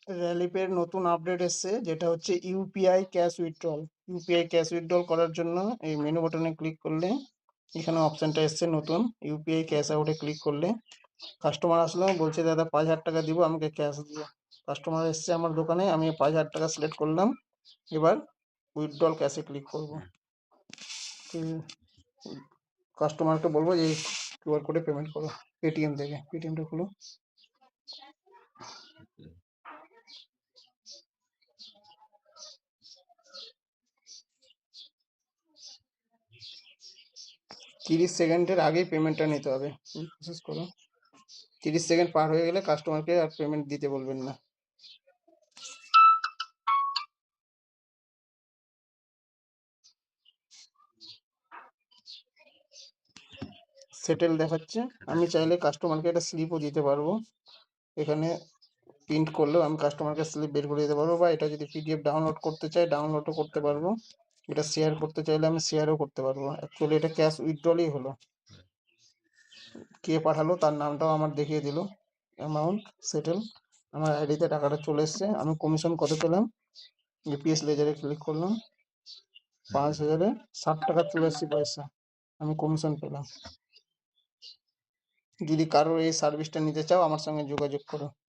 র্যালিপের নতুন আপডেট এসছে, যেটা হচ্ছে UPI cash withdrawal. UPI cash withdrawal করার জন্য এই মেনু বাটনে ক্লিক করলে এখানে অপশনটা এসছে নতুন, ইউপিআই ক্যাশ আউটে ক্লিক করলে কাস্টমার আসলো, বলছে দাদা 5,000 টাকা দিব, আমাকে ক্যাশ দিও। কাস্টমার এসছে আমার দোকানে, আমি 5,000 টাকা সিলেক্ট করলাম। এবার উইথড্রল ক্যাশে ক্লিক করব। কাস্টমারকে বলবো যে কিউআর কোডে পেমেন্ট করো, পেটিএম থেকে। পেটিএমটা খুলো। তিরিশ সেকেন্ডের আগেই পেমেন্টটা নিতে হবে। প্রসেস করো। 30 সেকেন্ড পার হয়ে গেলে কাস্টমারকে আর পেমেন্ট দিতে বলবেন না। সেটেল দেখাচ্ছে। আমি চাইলে কাস্টমারকে একটা স্লিপও দিতে পারবো। এখানে প্রিন্ট করলেও আমি কাস্টমারকে স্লিপ বের করে দিতে পারবো, বা এটা যদি পিডিএফ ডাউনলোড করতে চাই ডাউনলোডও করতে পারবো। এটা শেয়ার করতে চাইলে আমি শেয়ারও করতে পারবো। অ্যাকচুয়ালি এটা ক্যাশ উইথড্রলই হলো। কে পাঠালো তার নামটাও আমার দেখিয়ে দিল। অ্যামাউন্ট সেটেল, আমার আইডিতে টাকাটা চলে এসছে। আমি কমিশন কত পেলাম, ইপিএস লেজারে ক্লিক করলাম, 5,060 টাকা 84 পয়সা আমি কমিশন পেলাম। যদি কারোর এই সার্ভিসটা নিতে চাও আমার সঙ্গে যোগাযোগ করো।